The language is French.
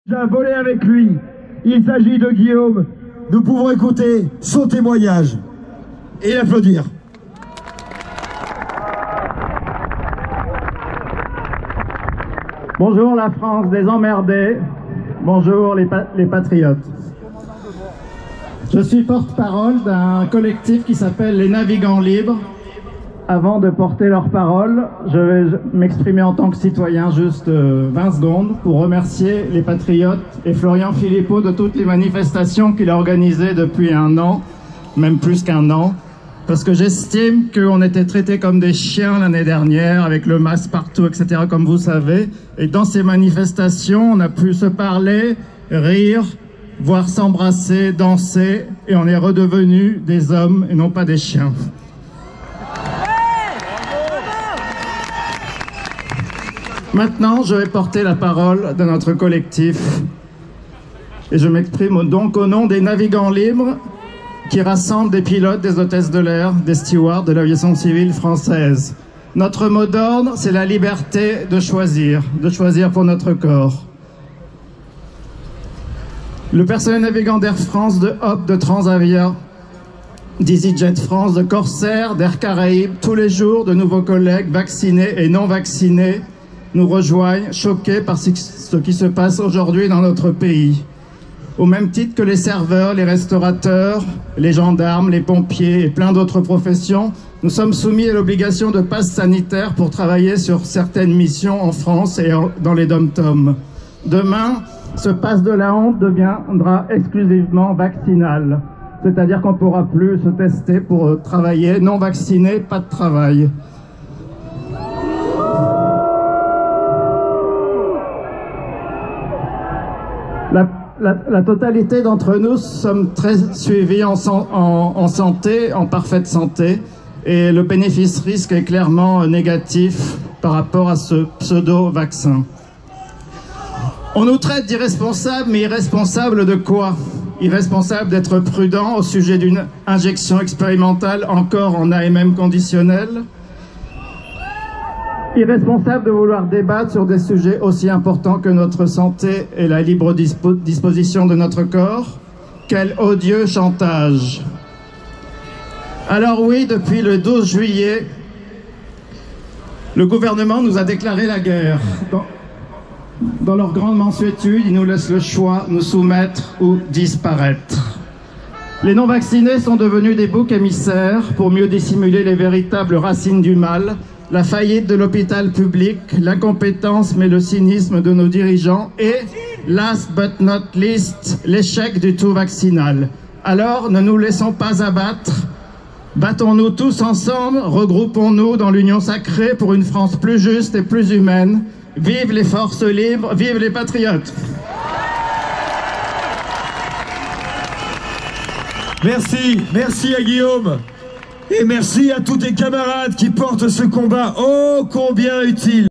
J'ai volé avec lui. Il s'agit de Guillaume. Nous pouvons écouter son témoignage et l'applaudir. Bonjour la France des emmerdés, bonjour les patriotes. Je suis porte-parole d'un collectif qui s'appelle les Navigants Libres. Avant de porter leur parole, je vais m'exprimer en tant que citoyen juste 20 secondes pour remercier les patriotes et Florian Philippot de toutes les manifestations qu'il a organisées depuis un an, même plus qu'un an, parce que j'estime qu'on était traités comme des chiens l'année dernière, avec le masque partout, etc., comme vous savez. Et dans ces manifestations, on a pu se parler, rire, voire s'embrasser, danser, et on est redevenus des hommes et non pas des chiens. Maintenant, je vais porter la parole de notre collectif et je m'exprime donc au nom des Navigants Libres qui rassemblent des pilotes, des hôtesses de l'air, des stewards de l'aviation civile française. Notre mot d'ordre, c'est la liberté de choisir pour notre corps. Le personnel navigant d'Air France, de Hop, de Transavia, d'EasyJet France, de Corsair, d'Air Caraïbes, tous les jours, de nouveaux collègues vaccinés et non vaccinés nous rejoignent, choqués par ce qui se passe aujourd'hui dans notre pays. Au même titre que les serveurs, les restaurateurs, les gendarmes, les pompiers et plein d'autres professions, nous sommes soumis à l'obligation de passe sanitaire pour travailler sur certaines missions en France et dans les dom-toms. Demain, ce passe de la honte deviendra exclusivement vaccinal, c'est-à-dire qu'on ne pourra plus se tester pour travailler. Non vacciné, pas de travail. La totalité d'entre nous sommes très suivis en santé, en parfaite santé, et le bénéfice-risque est clairement négatif par rapport à ce pseudo-vaccin. On nous traite d'irresponsables, mais irresponsables de quoi? Irresponsables d'être prudents au sujet d'une injection expérimentale encore en AMM conditionnel? Irresponsable de vouloir débattre sur des sujets aussi importants que notre santé et la libre disposition de notre corps? Quel odieux chantage! Alors oui, depuis le 12 juillet, le gouvernement nous a déclaré la guerre. Dans leur grande mansuétude, ils nous laissent le choix, nous soumettre ou disparaître. Les non-vaccinés sont devenus des boucs émissaires pour mieux dissimuler les véritables racines du mal, la faillite de l'hôpital public, l'incompétence mais le cynisme de nos dirigeants et, last but not least, l'échec du tout vaccinal. Alors, ne nous laissons pas abattre, battons-nous tous ensemble, regroupons-nous dans l'union sacrée pour une France plus juste et plus humaine. Vive les forces libres, vive les patriotes! Merci à Guillaume. Et merci à tous tes camarades qui portent ce combat ô combien utile.